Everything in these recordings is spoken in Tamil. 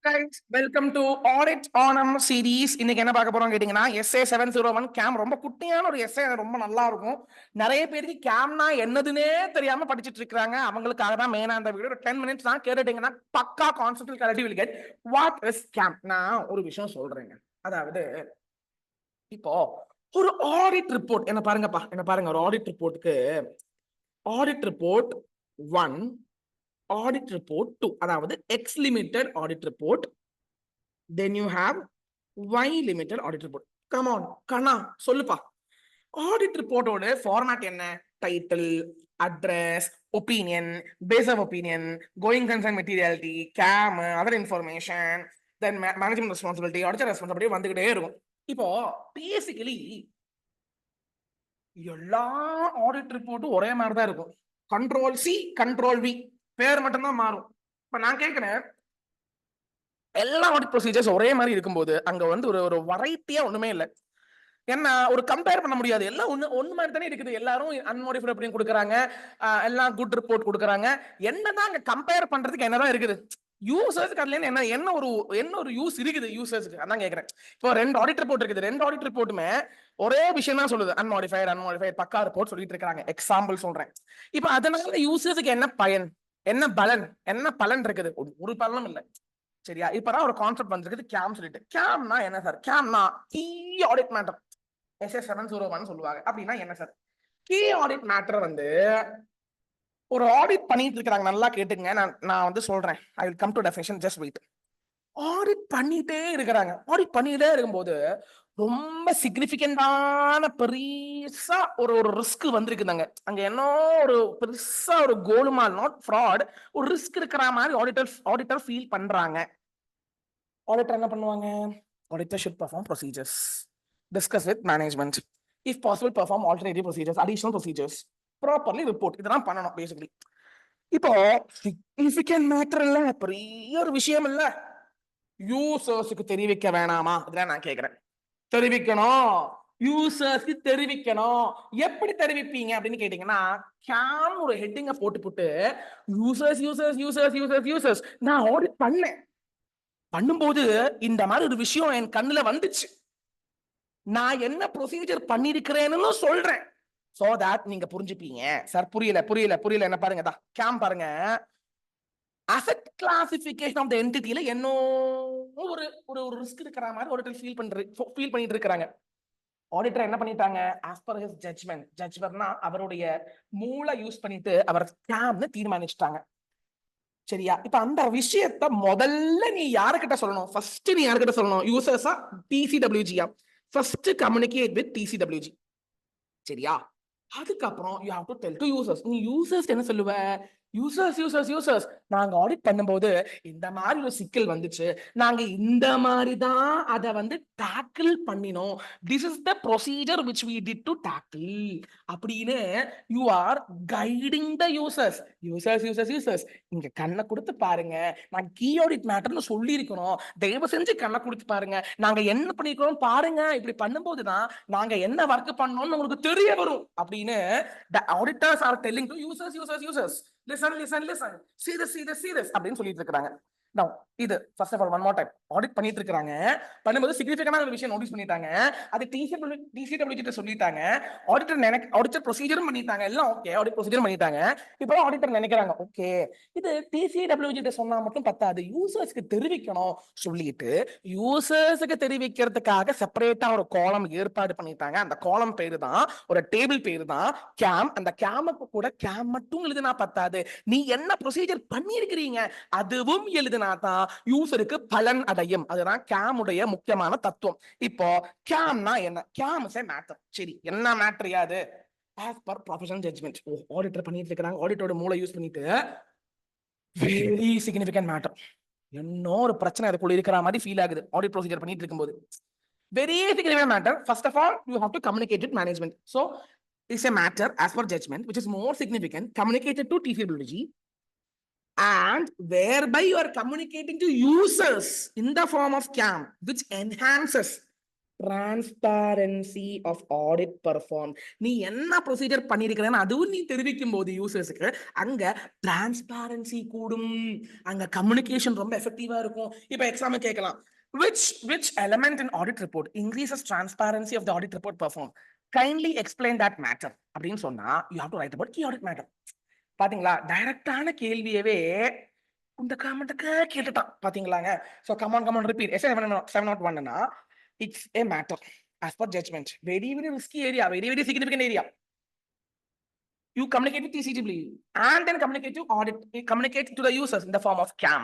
Guys, welcome to Audit Onam series. இன்னைக்கு என்ன பார்க்க போறோம் கேட்டீங்கன்னா SA 701 கேம் ரொம்ப குட்டியான ஒரு எஸ்ஏ, ரொம்ப நல்லா இருக்கும். நிறைய பேருக்கு கேம்னா என்னதுன்னே தெரியாம படிச்சிட்டு இருக்காங்க. அவங்களுக்காக தான் மெயினா அந்த வீடியோ. 10 மினிட்ஸ் தான் கேட்டுட்டீங்கன்னா பக்கா concept clarity will get. What is game? நான் ஒரு விஷயம் சொல்றேங்க. அதாவது இப்போ ஒரு ஆடிட் ரிப்போர்ட் என்ன பாருங்கப்பா, என்ன பாருங்க. ஒரு ஆடிட் ரிப்போர்ட்டுக்கு ஆடிட் ரிப்போர்ட் 1, ஆடிட் ரிப்போர்ட் 2, அதாவது X limited audit report, then you have y limited audit report. Come on கண்ணா சொல்லுப்பா. ஆடிட் ரிப்போர்ட்டோட ஃபார்மேட் என்ன? Title, address, opinion, basis of opinion, going concern materiality, CAM, other information, then management responsibility, auditor responsibility வந்துகிட்டே இருக்கும். இப்போ பேசிக்கலி எல்லா ஆடிட் ரிப்போர்ட்டும் ஒரே மாதிரி தான் இருக்கும். கண்ட்ரோல் சி கண்ட்ரோல் வி, பேர் மட்டும்தான் மாறும். இப்ப நான் கேட்கிறேன், எல்லா ஆடிட் ப்ரொசீஜர்ஸ் ஒரே மாதிரி இருக்கும்போது அங்க வந்து ஒரு வெரைட்டியா ஒண்ணுமே இல்லை. என்ன ஒரு கம்பேர் பண்ண முடியாது. எல்லாம் ஒண்ணு மாதிரி தானே இருக்குது. எல்லாரும் அன்மாடிஃபைட் அப்படின்னு கொடுக்குறாங்க, எல்லாம் குட் ரிப்போர்ட் கொடுக்குறாங்க. என்னதான் அங்க கம்பேர் பண்றதுக்கு என்னதான் இருக்குது? யூசர்ஸ்க்கு அதுல என்ன ஒரு யூஸ் இருக்குது யூசர்ஸ்க்கு? அதான் கேக்குறேன். இப்போ 2 ஆடிட் ரிப்போர்ட் இருக்குது. 2 ஆடிட் ரிப்போர்ட்டுமே ஒரே விஷயம் தான் சொல்லுது, அன்மாடிஃபைட் பக்கா ரிப்போர்ட் சொல்லிட்டு இருக்காங்க. எக்ஸாம்பிள் சொல்றேன். இப்போ அதனால யூசர்ஸ்க்கு என்ன பயன், என்ன பலன், என்ன பலன் இருக்குது? ஒரு பலனும் இல்லை. சரியா? இப்பதான் ஒரு கான்செப்ட் வந்திருக்குது, கேம் சொல்லிட்டு. கேம்னா என்ன சார்? கேம்னா கீ ஆடிட் மேட்டர், SA 701 சொல்லுவாங்க. அப்படின்னா என்ன சார்? கீ ஆடிட் மேட்டர் வந்து ஒரு ஆடிட் பண்ணிட்டு இருக்காங்க. நல்லா கேட்டுங்க, நான் வந்து சொல்றேன். I will come to definition, just wait. Audit பண்ணிட்டே இருக்கிறாங்க. ஆடிட் பண்ணிட்டே இருக்கும்போது ரொம்ப சிக்னிபிகண்டான பெருசா ஒரு ரிஸ்க் வந்திருக்குதாங்க. அங்க என்ன ஒரு பெருசா ஒரு கோலுமால், நாட் ஃப்ராட், ஒரு ரிஸ்க் இருக்கிற மாதிரி ஆடிட்டர் ஃபீல் பண்றாங்க. ஆடிட்டர் என்ன பண்ணுவாங்க? Auditor should perform procedures, discuss with management, if possible perform alternative procedures, additional procedures, properly report. இதெல்லாம் பண்ணணும் பேசிக்கலி. இப்போ சிக்னிஃபிகன்ட் மேட்டர் இல்ல, பெரிய ஒரு விஷயம் இல்ல, யூசர்ஸ்க்கு தெரிவிக்க வேணாமா? இதெல்லாம் நான் கேக்குறேன். தெரிவிக்கணும், யூசர்ஸ்க்கு தெரிவிக்கணும். எப்படி தெரிவிப்பீங்க அப்படின்னு கேட்டீங்கன்னா, கேம் ஒரு ஹெட்டிங்க போட்டு users users users users users. நான் ஆடிட் பண்ணேன், பண்ணும்போது இந்த மாதிரி ஒரு விஷயம் என் கண்ணுல வந்துச்சு, நான் என்ன ப்ரொசீஜர் பண்ணிருக்கிறேன்னு சொல்றேன். சோ தட் நீங்க புரிஞ்சுப்பீங்க. சார் புரியல புரியல புரியல, என்ன பாருங்க, கேம் பாருங்க. அசெட் கிளாசிபிகேஷன் ஆஃப் தி என்டிட்டில என்ன ஒரு ஒரு ரிஸ்க் இருக்கிற மாதிரி ஆடிட்டர் ஃபீல் பண்ணிட்டு இருக்காங்க. ஆடிட்டர் என்ன பண்ணிட்டாங்க? ஆஸ் பர் ஹிஸ் ஜட்ஜ்மெண்ட், ஜட்ஜ்மெண்ட்னா அவருடைய மூளை யூஸ் பண்ணிட்டு அவர் கேம்னு தீர்மானிச்சிட்டாங்க. சரியா? இப்ப அந்த விஷயத்த முதல்ல நீ யாருக்கிட்ட சொல்லணும்? ஃபர்ஸ்ட் நீ யாருக்கிட்ட சொல்லணும்? யூசர்ஸா, டிசிடபிள்யூஜியா? First communicate with TCWG. சரியா? அதுக்கப்புறம் you have to tell to users. நீ யூசர்ஸ் என்ன சொல்லுவ? யூசர்ஸ் யூசர்ஸ் யூசர்ஸ், நாங்க ஆடிட் பண்ணும்போது இந்த மாதிரி ஒரு சிக்கல் வந்துச்சு, நாங்க இந்த மாதிரி தான் அதை வந்து டாக்கிள் பண்ணினோம், this is the procedure which we did to tackle அப்படின்னு you are guiding the users. Users users users, இங்க கண்ணை கொடுத்து பாருங்க, நான் கீ ஆடிட் மேட்டர்னு சொல்லி இருக்கணும், தயவு செஞ்சு கண்ணை கொடுத்து பாருங்க, நாங்க என்ன பண்ணிருக்கோம் பாருங்க, இப்படி பண்ணும்போதுதான் நாங்க என்ன ஒர்க் பண்ணோம்னு உங்களுக்கு தெரிய வரும் அப்படின்னு the auditors are telling to users users users. Listen listen listen, see this see this see this அப்படின்னு சொல்லிட்டு இருக்காங்க. Now இது first of all one more time audit பண்ணிட்டு இருக்காங்க. பண்ணும்போது சிக்னிஃபிகன்டான ஒரு விஷயம் நோட்டீஸ் பண்ணிட்டாங்க. அது டிசிடபிள்யூ கிட்ட சொல்லிட்டாங்க. ஆடிட்டர் ப்ரொசீஜரும் பண்ணிட்டாங்க. எல்லாம் ஓகே, ஆடிட் ப்ரொசீஜரும் பண்ணிட்டாங்க. இப்போ ஆடிட்டர் நினைக்கிறாங்க, ஓகே இது டிசிடபிள்யூ கிட்ட சொன்னா மட்டும் பத்தாது, யூசர்ஸ்க்கு தெரிவிக்கணும் சொல்லிட்டு யூசர்ஸ்க்கு தெரிவிக்கிறதுக்காக செப்பரேட்டா ஒரு காலம் ஏற்பாடு பண்ணிட்டாங்க. அந்த காலம் பேரு தான், ஒரு டேபிள் பேரு தான் கேம். அந்த கேமுக்கு கூட கேம் மட்டும் எழுதினா பத்தாது, நீ என்ன ப்ரொசீஜர் பண்ணிருக்கிறீங்க அதுவும் எழுதினாதான் யூசருக்கு பலன் அடையும். அதுதான் கேமுடைய முக்கியமான தத்துவம். இப்போ கேம்னா என்ன? Game is a matter. சரி, என்ன மேட்டர் யாது? As per professional judgement. Auditor பண்ணிட்டு இருக்காங்க, ஆடிட்டரோட மூளை யூஸ் பண்ணிட்டு வெரி சிக்னிஃபிகன்ட் மேட்டர், இன்னும் ஒரு பிரச்சனை அதுக்குள்ள இருக்கிற மாதிரி ஃபீல் ஆகுது ஆடிட் ப்ரொசீஜர் பண்ணிட்டு இருக்கும்போது. Very significant matter. First of all, you have to communicate with management. So, it's a matter as per judgment, which is more significant, communicated to TCWG, and whereby you are communicating to users in the form of CAM, which enhances transparency of audit perform. நீ என்ன ப்ரொசீஜர் பண்ணிருக்கிறன்னு அதுவும் நீ தெரிவிக்கும் போது யூசர்ஸுக்கு அங்க டிரான்ஸ்பாரன்சி கூடும், அங்க கம்யூனிகேஷன் ரொம்ப எஃபெக்டிவா இருக்கும். இப்ப எக்ஸாம்பிள் கேட்கலாம், which element in audit report increases transparency of the audit report performed, kindly explain that matter அப்படின்னு சொன்னா you have to write about key audit matter. பாத்தீங்களா, டைரக்டான கேள்வியவே இந்த கமெண்ட்டுக்கு கேட்டுட்டான் பாத்தீங்களாங்க. So come on repeat. SA 701 it's a matter as per judgment, very risky area, very significant area. You communicate with TCW and then communicate to audit, communicate to the users in the form of CAM,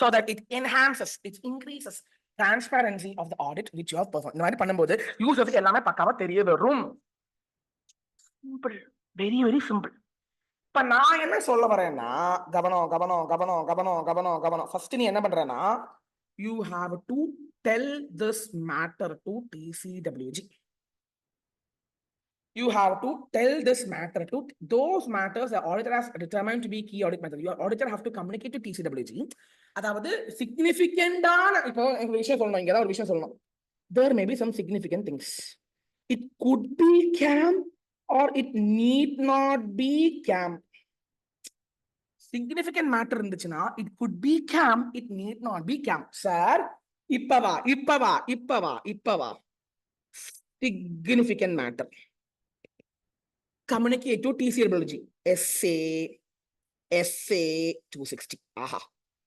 so that it enhances, it increases transparency of the audit which you have performed. இந்த மாதிரி பண்ணும்போது யூசர்ஸ்க்கு எல்லாமே பக்காவா தெரிய வரும். Simple, very simple. இப்ப நான் என்ன சொல்ல வரேன்னா, கவனம். ஃபர்ஸ்ட் நீ என்ன பண்றேன்னா, you have to tell this matter to TCWG. You have to tell this matter to those matters the auditor has determined to be key audit matter. Your auditor have to communicate to TCWG. அதாவது சிக்னிஃபிகண்டான, இப்போ ஒரு விஷயம் சொல்லணும், இங்க ஒரு விஷயம் சொல்லணும். There may be some significant things. It could be CAM or it need not be CAM. Significant matter இருந்துச்சுன்னா it could be CAM, it need not be CAM. Sir, இப்பவா significant matter. Communicate to TCWG. SA 260. ஆஹா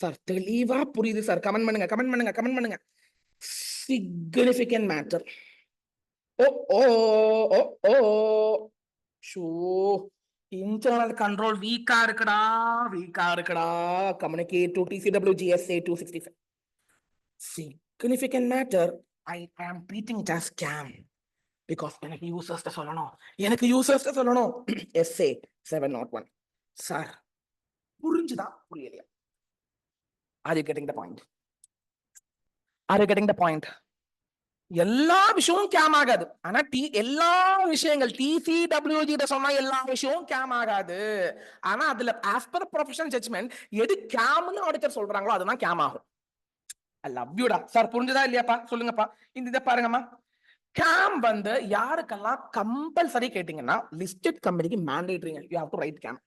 சார், தெளிவா புரியுது சார். கமெண்ட் பண்ணுங்க. Significant matter. So, internal control வீக்கா இருக்குடா. Communicate to TCWG SA 265. Significant matter, I am treating it as CAM. Because எனக்கு யூசர்ஸ் சொல்லணும். SA 701. சார், புரிஞ்சுதா புரியலையா? Are you getting the point? எல்லா விஷயமும் கேம் ஆகாது. ஆனா எல்லா விஷயங்கள் TCWG சொன்னா எல்லா விஷயமும் கேம் ஆகாது. ஆனா அதுல as per professional judgment எது கேம்னு ஆடிட்டர் சொல்றாங்களோ அதுதான் கேம் ஆகும். I love you டா. சார் புரிஞ்சுதா இல்லையாப்பா? சொல்லுங்கப்பா. இந்த பாருங்கம்மா, CAM வந்து யாருக்கெல்லாம் கம்பல்சரி கேட்டீங்கன்னா லிஸ்டட் கம்பெனிக்கு மேண்டேட்டரிங்க. You have to write CAM.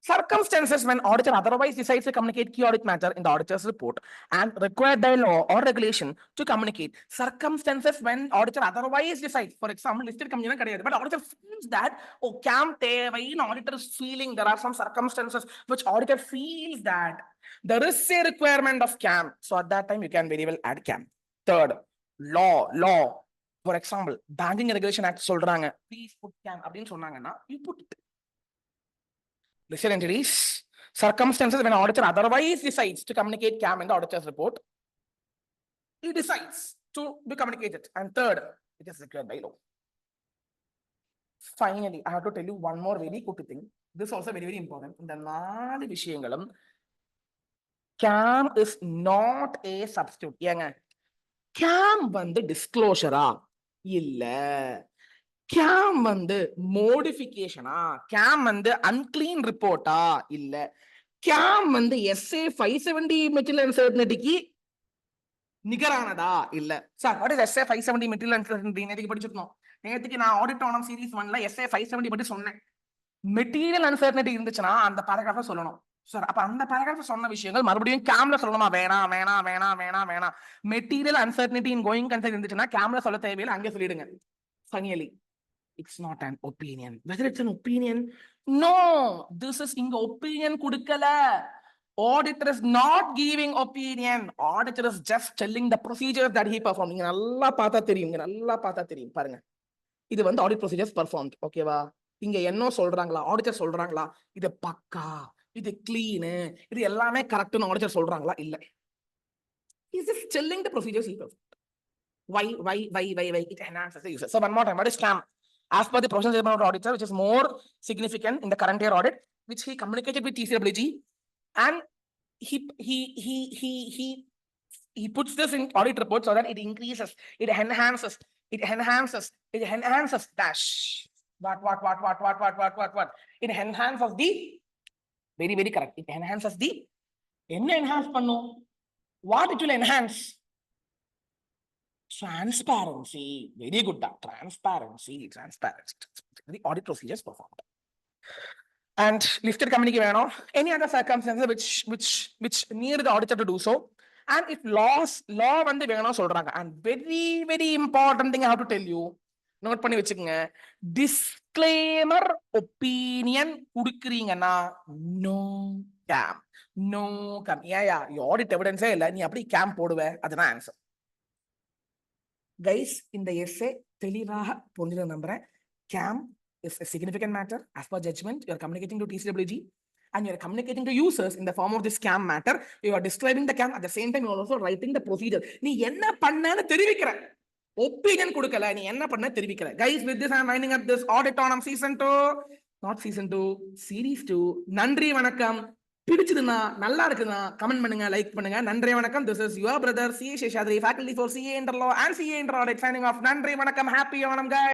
Circumstances when auditor otherwise decides to communicate key audit matter in the auditor's report and required by law or regulation to communicate. Circumstances when auditor otherwise decides, for example, listed company கிடையாது, but auditor feels that CAM தேவை, auditor is feeling there are some circumstances which auditor feels that there is a requirement of CAM. So at that time you can very well add CAM. Third, law. For example, Banking Regulation Act சொல்றாங்க, please put CAM அப்படின்னு சொன்னாங்கன்னா you put it. Listed entities, circumstances when auditor otherwise decides to communicate CAM in the auditor's report, he decides to be communicated. And third, it is required by law. Finally, I have to tell you one more very good thing. This is also very important. இந்த 4 விஷயங்களும் CAM is not a substitute. ஏங்க, CAM வந்து டிஸ்க்ளோஷரா இல்ல, CAM வந்து மோடிஃபிகேஷனா, CAM வந்து அன்கிளீன் ரிப்போர்ட்டா இல்ல, CAM வந்து SA 570 மெட்டீரியல் அன்சர்டனிட்டிக்கு நிகரானதா இல்ல. Sir, what is SA 570 material uncertainty? நேத்துக்கு படிச்சிருக்கோம். நேத்துக்கு நான் ஆடிட் ஆனம் சீரிஸ் 1ல SA 570 பத்தி சொன்னேன். மெட்டீரியல் அன்சர்டனிட்டி இருந்துச்சுன்னா அந்த பாராகிராஃபை சொல்லணும். சார், அப்ப அந்த பாராகிராஃப் சொன்ன விஷயங்கள் மறுபடியும் CAMல சொல்லணுமா? வேணாம். மெட்டீரியல் அன்சர்டனிட்டி இன் கோயிங் கன்சர்ன் இருந்துச்சுன்னா CAMல சொல்ல தேவையில்லை, அங்கே சொல்லிடுங்க. Finally, it's not an opinion. Whether it's an opinion, no, this is inga opinion kudukala. Auditor is not giving opinion. Auditor is just telling the procedures that he performed. inga nalla paatha theriyum parunga. இது வந்து audit procedures performed. ஓகேவா? இங்க என்ன சொல்றாங்களா, ஆடிட்டர் சொல்றாங்களா இது பக்கா, இது கிளீன், இது எல்லாமே கரெக்ட்னு ஆடிட்டர் சொல்றாங்களா? இல்ல. He is just telling the procedures he performed. Why? It enhances the user. So one more time, what is CAM? As per the professional judgment of the auditor, which is more significant in the current year audit, which he communicated with TCWG, and he puts this in audit report so that it increases, it enhances dash. What? It enhances the, very correct. It enhances the, enhance பண்ணும். What it will enhance? Transparency. Very good. Transparency. The audit procedures performed. And lifted communique வேணும். Any other circumstances which need the auditor to do so. And if law வந்து வேணும் சொல்றாங்க. And very important thing I have to tell you. Note பண்ணி வச்சுக்கோங்க. Disclaimer opinion குடுக்குறீங்கன்னா no cam. No cam. Yeah. Audit evidence இல்ல. நீ அப்படி cam போடுவ. அதுதான் answer. Guys, இந்த essay தெளிவாக புரிஞ்சு நம்புறேன். CAM is a significant matter as per judgment. You are communicating to TCWG and you are communicating to users in the form of this CAM matter. You are describing the CAM at the same time you are also writing the procedure. நீ என்ன பண்ணன்னு தெரிவிக்கிற, ஒப்பீனியன் கொடுக்கல, நீ என்ன பண்ண தெரிவிக்கிற. Guys, with this I am winding up this audit on season 2, not season 2, series 2. நன்றி வணக்கம். பிடிச்சதுன்னா நல்லா இருக்குன்னா கமெண்ட் பண்ணுங்க, லைக் பண்ணுங்க. நன்றி வணக்கம். This is your brother CA Sheshadri, faculty for CA Inter Law and CA Inter Audit, signing off. நன்றி வணக்கம். Happy Onam guys.